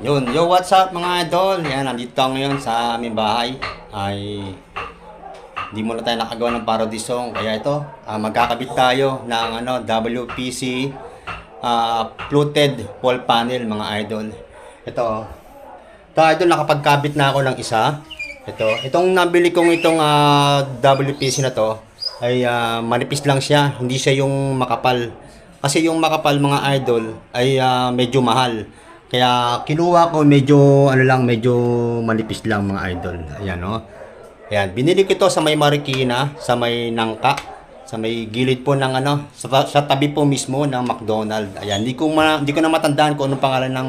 Yun, yo, what's up mga idol? Yan, nandito tayo ngayon sa aming bahay. Ay, di muna tayo nakagawa ng parody song. Kaya ito, magkakabit tayo ng WPC fluted wall panel mga idol. Ito, idol, nakapagkabit na ako ng isa. Itong nabili kong itong WPC na to ay manipis lang siya, hindi siya yung makapal. Kasi yung makapal mga idol ay medyo mahal. Kaya kinuha ko medyo medyo manipis lang mga idol. Ayan oh. Ayan, binili ko ito sa may Marikina, sa may Nangka, sa may gilid po ng sa tabi po mismo ng McDonald. Ayan, hindi ko na matandaan kung anong pangalan ng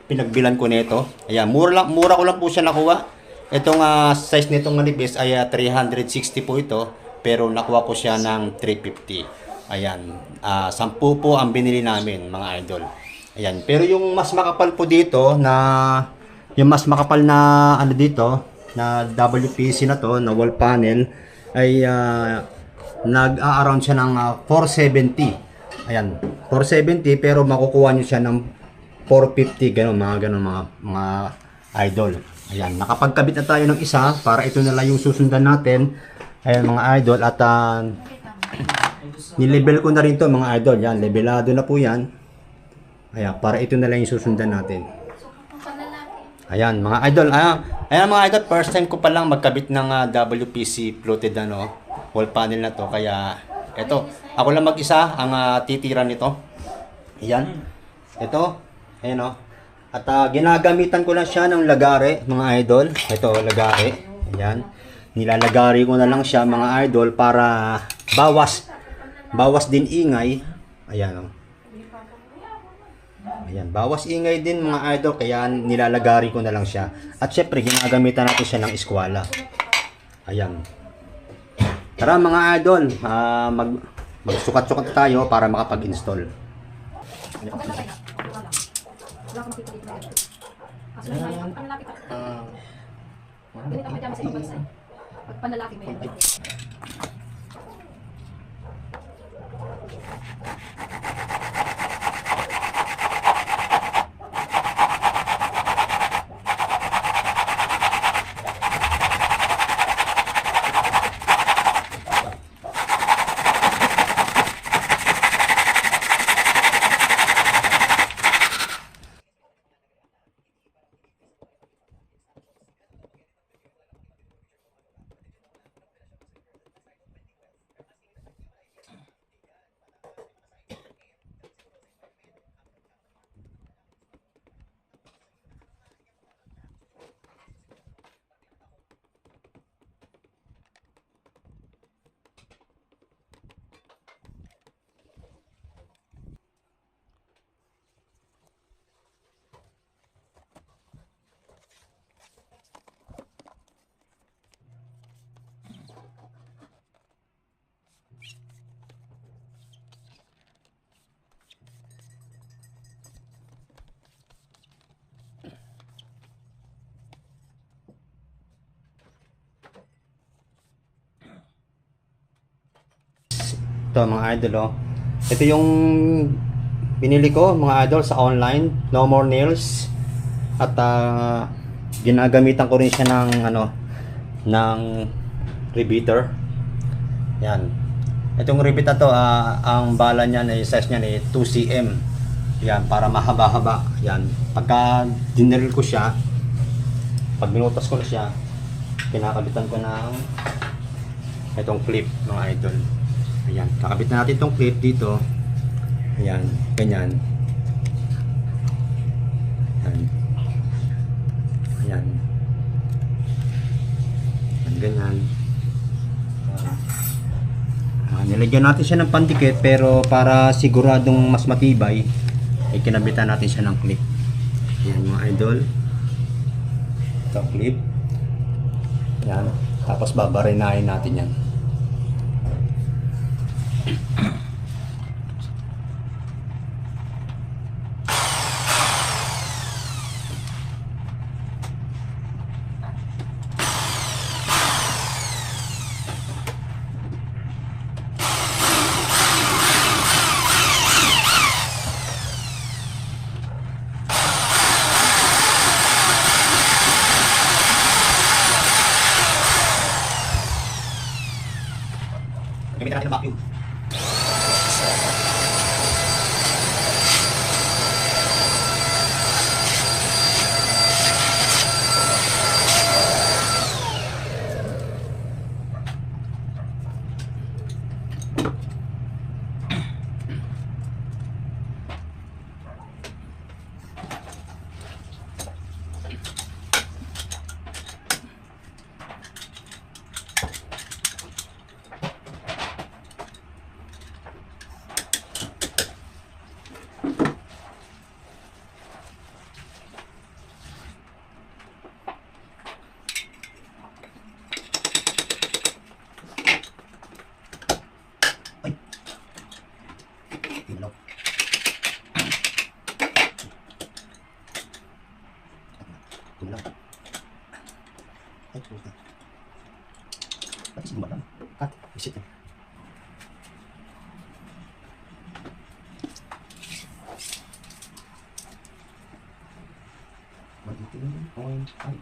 pinagbilan ko nito. Ayan, mura ko lang po siya nakuha. Itong size nitong manipis ay 360 po ito, pero nakuha ko siya ng 350. Ayan, 10 po ang binili namin mga idol. Ayan, pero yung mas makapal po dito yung mas makapal na dito na WPC na to, na wall panel ay nag-a-around siya ng 470. Ayan, 470 pero makukuha niyo siya ng 450 ganun mga idol. Ayan, nakapagkabit na tayo ng isa para ito na lang yung susundan natin. Ayan mga idol at ni-level ko na rin to mga idol. Yan, levelado na po yan. Ayan, para ito na lang yung susundan natin. Ayan, mga idol. Ayan mga idol, first time ko pa lang magkabit ng WPC fluted wall panel na to. Kaya, ito, ako lang mag-isa ang titira nito. Ayan. Ito, ayan o. At ginagamitan ko lang siya ng lagare, mga idol. Ito, lagare. Ayan. Nilalagari ko na lang siya, mga idol, para bawas din ingay. Ayan o. Ayan, bawas ingay din mga idol, kaya nilalagari ko na lang siya. At syempre, ginagamitan natin siya ng eskwala. Ayan. Tara mga idol, magsukat-sukat tayo para makapag-install. Pagpanlalaki mo yan. Ito mga idol oh. Ito yung binili ko mga idol sa online, No More Nails. At ginagamitan ko rin siya ng repeater. Yan. Itong repeater to, ang bala niyan ay size niyan ay 2 cm. Yan, para mahaba-haba. Yan. Pagka dinril ko siya, pag binutas ko na siya, kinakabitan ko ng itong clip mga idol. Ayan, kakabit na natin itong clip dito. Ayan, ganyan. Ayan. Ayan. Ayan, ganyan. Nilagyan natin siya ng pandikit, pero para siguradong mas matibay, ay kinabitan natin siya ng clip. Ayan mga idol. Ito clip. Ayan. Tapos babarinahin natin yan. ng vacuum. Tingnan. Tingnan. Ay, puta. Pati si Dumalan. Kat, visit na. Ay.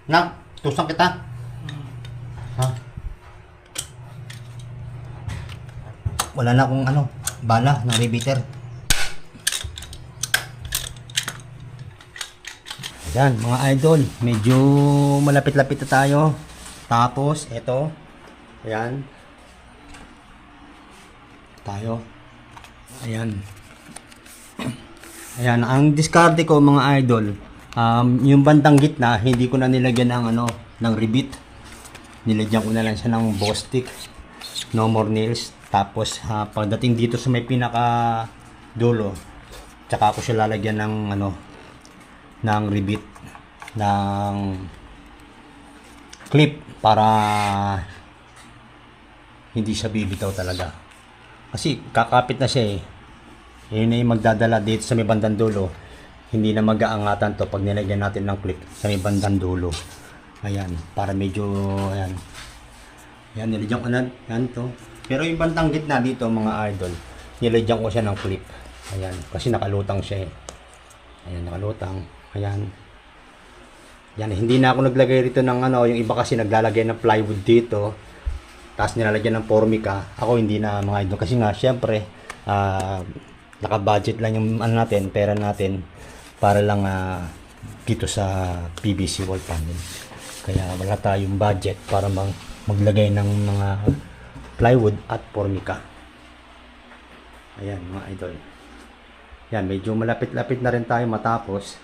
Nak, tusang kita. Ha? Wala na akong bala ng repeater. Ayan, mga idol, medyo malapit-lapit na tayo. Tapos, ito. Ayan. Tayo. Ayan. Ayan, ang diskarte ko mga idol, yung bandang gitna, hindi ko na nilagyan ng ng rivet. Nilagyan ko na lang siya ng Bostik. No more nails. Tapos, pagdating dito sa may pinaka dulo, tsaka ko siya lalagyan ng ng rivet, ng clip para hindi siya bibitaw talaga. Kasi kakapit na siya eh. Yun na yung magdadala dito sa may bandang dulo. Hindi na mag-aangatan to pag nilagyan natin ng clip sa may bandang dulo. Ayan, para medyo, ayan. Ayan, nilagyan ko na, yan to. Pero yung bandang gitna dito mga idol, nilagyan ko siya ng clip. Ayan, kasi nakalutang siya eh. Ayan, nakalutang. Ayan. Yan, hindi na ako naglagay rito ng yung iba kasi naglalagay ng plywood dito. Tapos nilalagyan ng formica. Ako hindi na mga idol. Kasi nga, syempre, naka-budget lang yung natin, pera natin, para lang dito sa PVC wall panel. Kaya wala tayong budget para maglagay ng mga plywood at formica. Ayan, mga idol. Yan, medyo malapit-lapit na rin tayo matapos.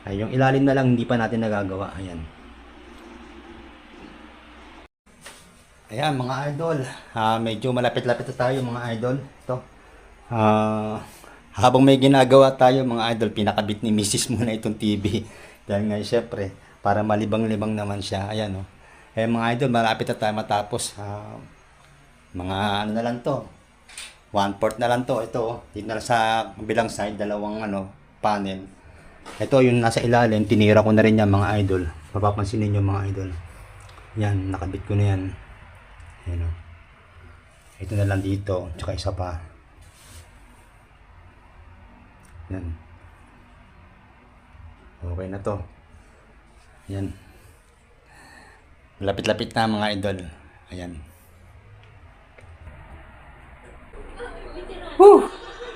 Ay, yung ilalim na lang hindi pa natin nagagawa. Ayan. Ayan mga idol. Medyo malapit-lapit na tayo mga idol. Ito. Habang may ginagawa tayo mga idol, pinakabit ni Mrs. muna itong TV. Dahil nga syempre, para malibang-libang naman siya. Ayan o. Mga idol, malapit na tayo matapos. Mga na lang to. 1/4 na lang to. Ito. Dito na sa bilang side, dalawang panel. Ito yung nasa ilalim, tinira ko na rin yan mga idol. Mapapansin ninyo mga idol. Yan, nakabit ko na yan. Ayan o. Ito na lang dito, tsaka isa pa. Yan. Okay na to. Yan. Lapit-lapit na mga idol. Ayan. Woo!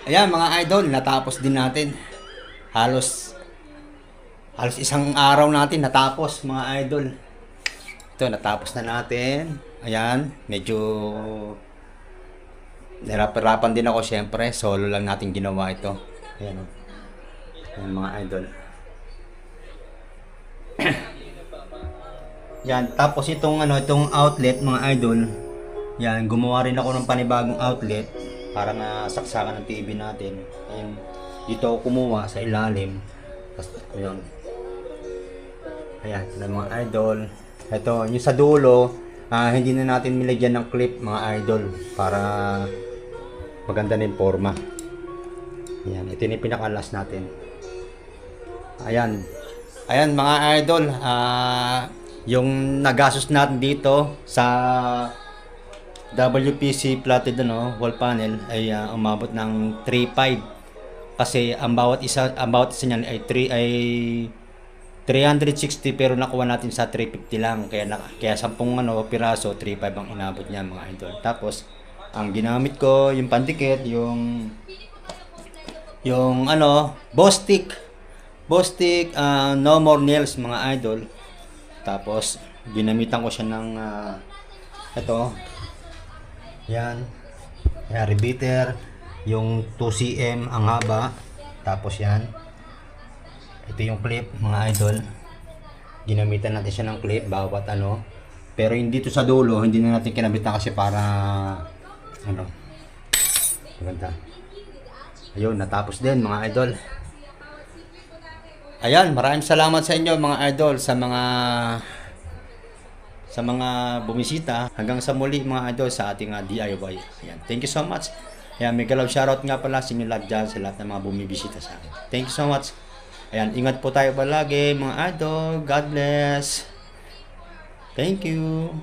Ayan mga idol, natapos din natin. Halos isang araw natin natapos mga idol. Ito, natapos na natin. Ayan, medyo nahirapan din ako syempre. Solo lang natin ginawa ito. Ayan o. Ayan mga idol. Yan, tapos itong outlet mga idol. Yan, gumawa rin ako ng panibagong outlet para saksakan ng TV natin. Ayan, dito ako kumuha sa ilalim. Tapos, ayun. Ayan, mga idol. Ito, yung sa dulo, hindi na natin nilagyan ng clip mga idol para maganda na yung forma. Ayan, ito yung pinakalas natin. Ayan. Ayan mga idol, yung nagastos natin dito sa WPC platted wall panel ay umabot ng 3.5 kasi ang bawat isa niyan ay 360 pero nakuha natin sa 350 lang kaya 10 piraso 3.5 ang inabot niya mga idol. Tapos ang ginamit ko yung pandikit, yung Bostik no more nails mga idol. Tapos ginamitan ko siya ng ito. Yan. Yan, repeater, yung 2cm ang haba. Tapos yan. Ito yung clip mga idol. Ginamitan natin siya ng clip bawat Pero hindi dito sa dulo, hindi na natin kinabitan kasi para maganda. Ayun, natapos din mga idol. Ayan, maraming salamat sa inyo mga idol sa mga bumisita. Hanggang sa muli mga idol sa ating DIY. Ayan, thank you so much. Ayan, may galaw shoutout nga pala sa inyo lahat dyan, sa lahat ng mga bumibisita sa akin. Thank you so much. Ayan, ingat po tayo palagi mga idol. God bless. Thank you.